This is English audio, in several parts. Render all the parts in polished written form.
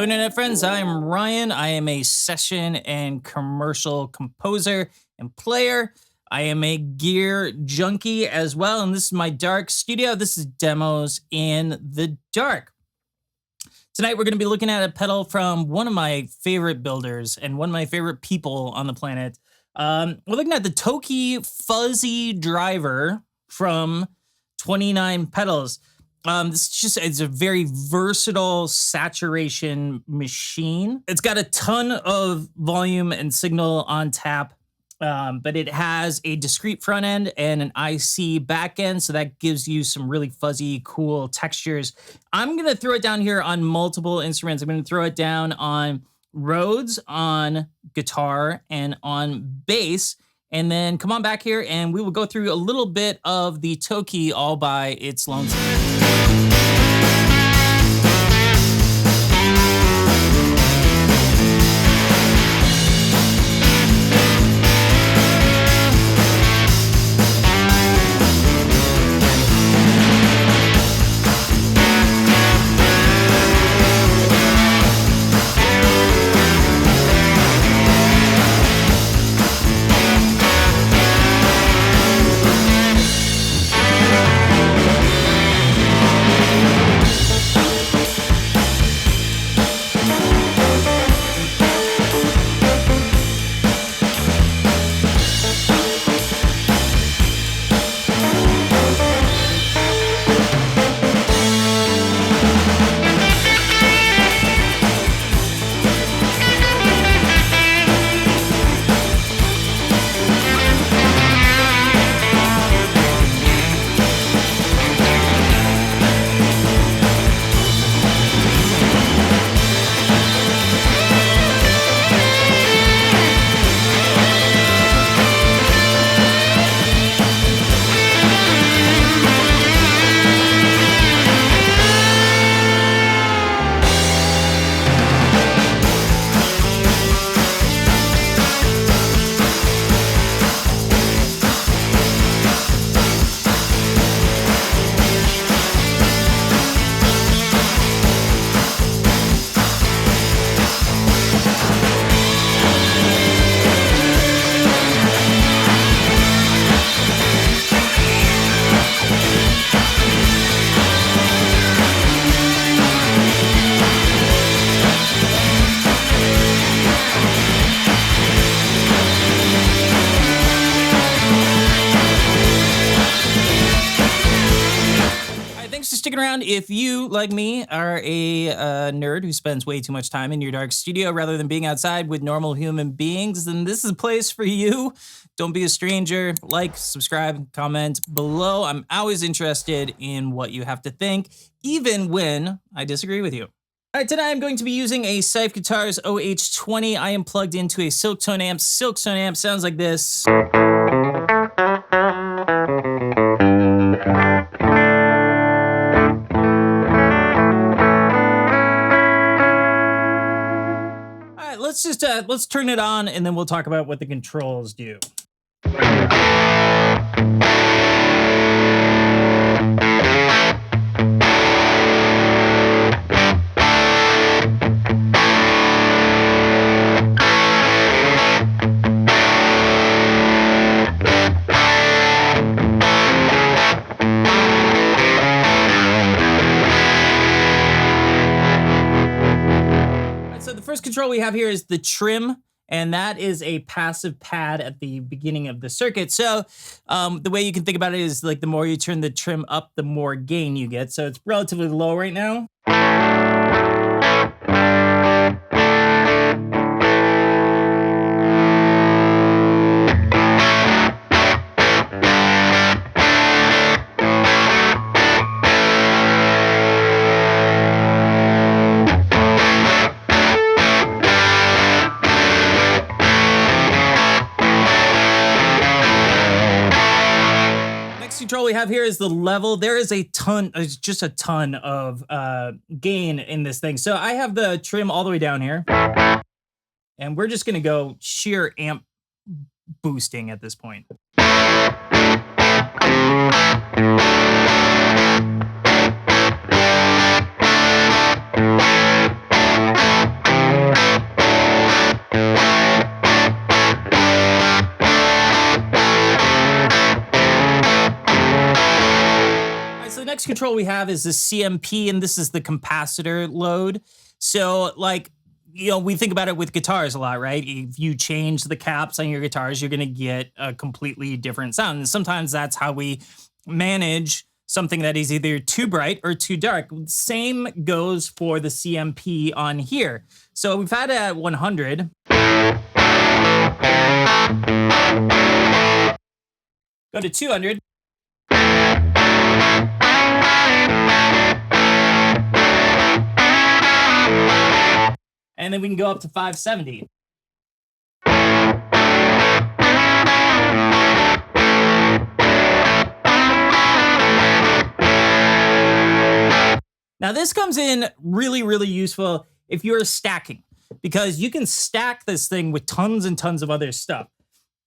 Hello internet friends, I am Ryan. I am a session and commercial composer and player. I am a gear junkie as well, and this is my dark studio. This is Demos in the Dark. Tonight we're going to be looking at a pedal from one of my favorite builders and one of my favorite people on the planet. We're looking at the Toki Fuzzy driver from 29 Pedals. It's a very versatile saturation machine. It's got a ton of volume and signal on tap, but it has a discrete front end and an IC back end, so that gives you some really fuzzy, cool textures. I'm gonna throw it down here on multiple instruments. I'm gonna throw it down on Rhodes, on guitar, and on bass. And then come on back here and we will go through a little bit of the Toki all by its lonesome. Sticking around. If you, like me, are a nerd who spends way too much time in your dark studio rather than being outside with normal human beings, then this is a place for you. Don't be a stranger. Like, subscribe, comment below. I'm always interested in what you have to think, even when I disagree with you. All right, today I'm going to be using a Scythe Guitars OH20. I am plugged into a Silktone amp. Silktone amp sounds like this. Let's turn it on and then we'll talk about what the controls do. First control we have here is the trim, and that is a passive pad at the beginning of the circuit. So the way you can think about it is like the more you turn the trim up, the more gain you get. So it's relatively low right now. Control we have here is the level. There is a ton, just a ton of gain in this thing. So I have the trim all the way down here, and we're just gonna go sheer amp boosting at this point. next control we have is the CMP, and this is the capacitor load. So like, we think about it with guitars a lot, right? If you change the caps on your guitars, you're going to get a completely different sound. And sometimes that's how we manage something that is either too bright or too dark. Same goes for the CMP on here. So we've had it at 100. Go to 200. And then we can go up to 570. Now this comes in really, really useful if you're stacking, because you can stack this thing with tons and tons of other stuff.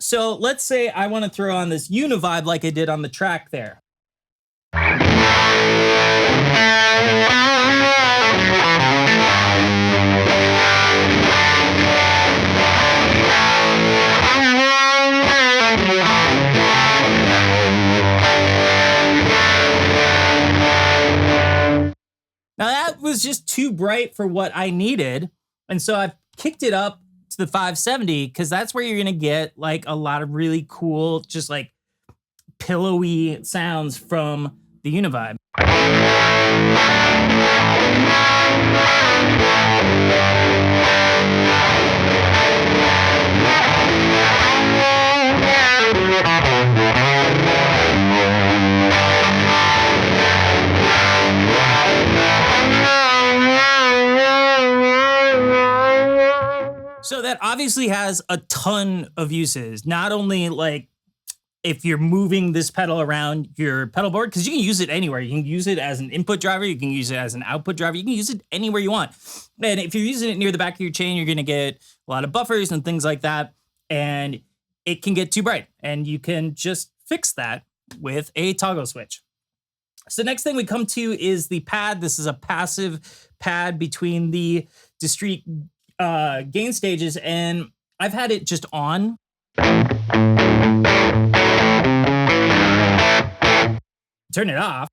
So let's say I want to throw on this univibe like I did on the track there. Now that was just too bright for what I needed. And so I've kicked it up to the 570 because that's where you're going to get like a lot of really cool, just like pillowy sounds from the univibe. So that obviously has a ton of uses, not only like if you're moving this pedal around your pedal board, because you can use it anywhere. You can use it as an input driver. You can use it as an output driver. You can use it anywhere you want. And if you're using it near the back of your chain, you're going to get a lot of buffers and things like that. And it can get too bright. And you can just fix that with a toggle switch. So the next thing we come to is the pad. This is a passive pad between the discrete gain stages. And I've had it just on. Turn it off.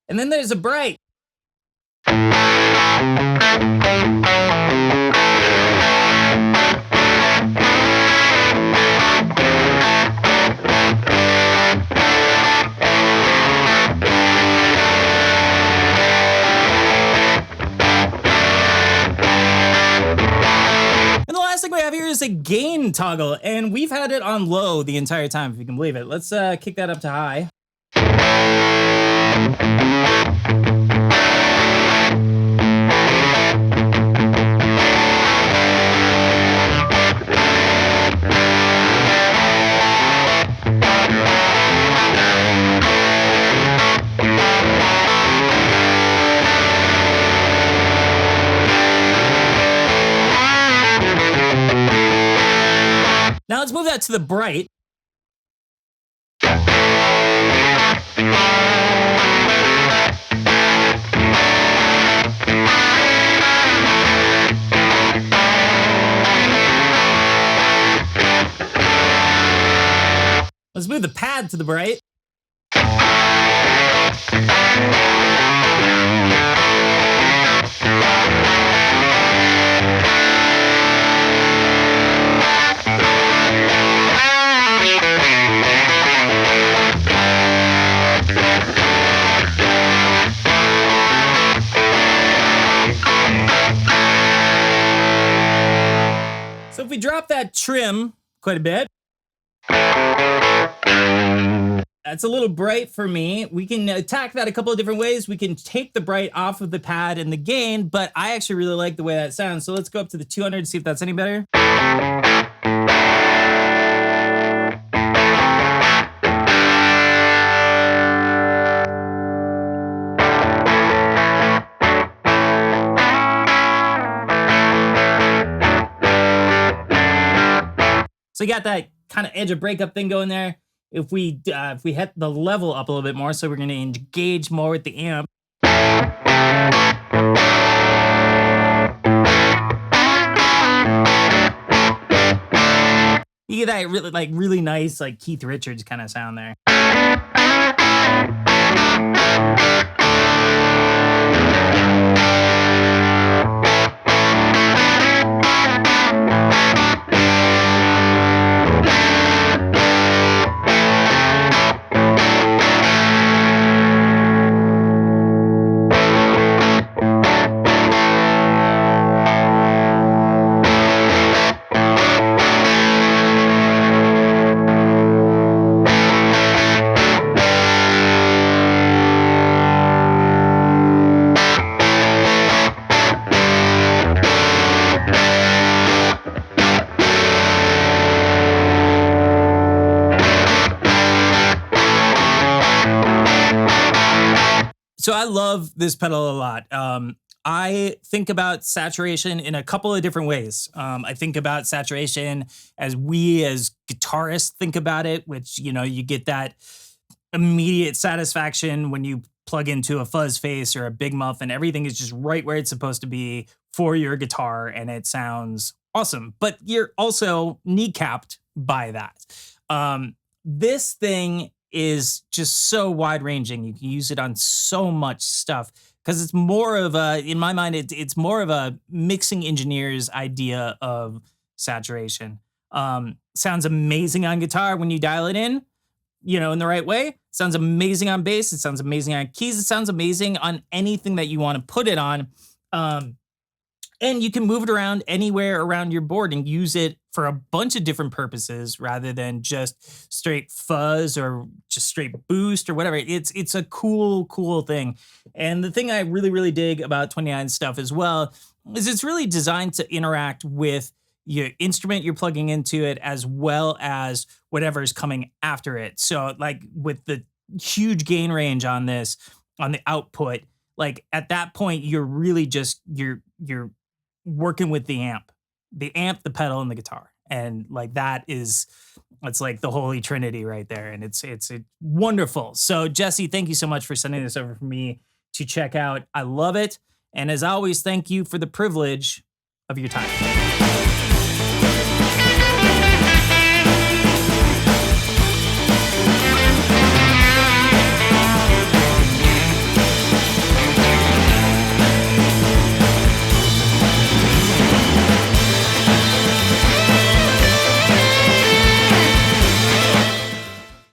And then there's a bright. Thing we have here is a gain toggle, and we've had it on low the entire time, if you can believe it. Let's kick that up to high. Now let's move that to the bright. Let's move the pad to the bright. So if we drop that trim quite a bit, that's a little bright for me. We can attack that a couple of different ways. We can take the bright off of the pad and the gain, but I actually really like the way that sounds. So let's go up to the 200 and see if that's any better. So you got that kind of edge of breakup thing going there. If we hit the level up a little bit more, so we're going to engage more with the amp. You get that really nice like Keith Richards kind of sound there. So I love this pedal a lot. I think about saturation in a couple of different ways. I think about saturation as we as guitarists think about it, which, you know, you get that immediate satisfaction when you plug into a fuzz face or a big muffin. Everything is just right where it's supposed to be for your guitar and it sounds awesome. But you're also kneecapped by that. This thing is just so wide ranging. You can use it on so much stuff because it's more of a, in my mind, it's more of a mixing engineer's idea of saturation. Sounds amazing on guitar when you dial it in, you know, in the right way. Sounds amazing on bass. It sounds amazing on keys. It sounds amazing on anything that you want to put it on. And you can move it around anywhere around your board and use it for a bunch of different purposes rather than just straight fuzz or just straight boost or whatever. It's a cool thing. And the thing I really dig about 29 stuff as well is it's really designed to interact with your instrument you're plugging into it as well as whatever's coming after it. So like with the huge gain range on this, on the output, like at that point, you're really just, you're working with the amp, the pedal, and the guitar. And like it's like the holy trinity right there. And it's wonderful. So Jesse, thank you so much for sending this over for me to check out. I love it. And as always, thank you for the privilege of your time.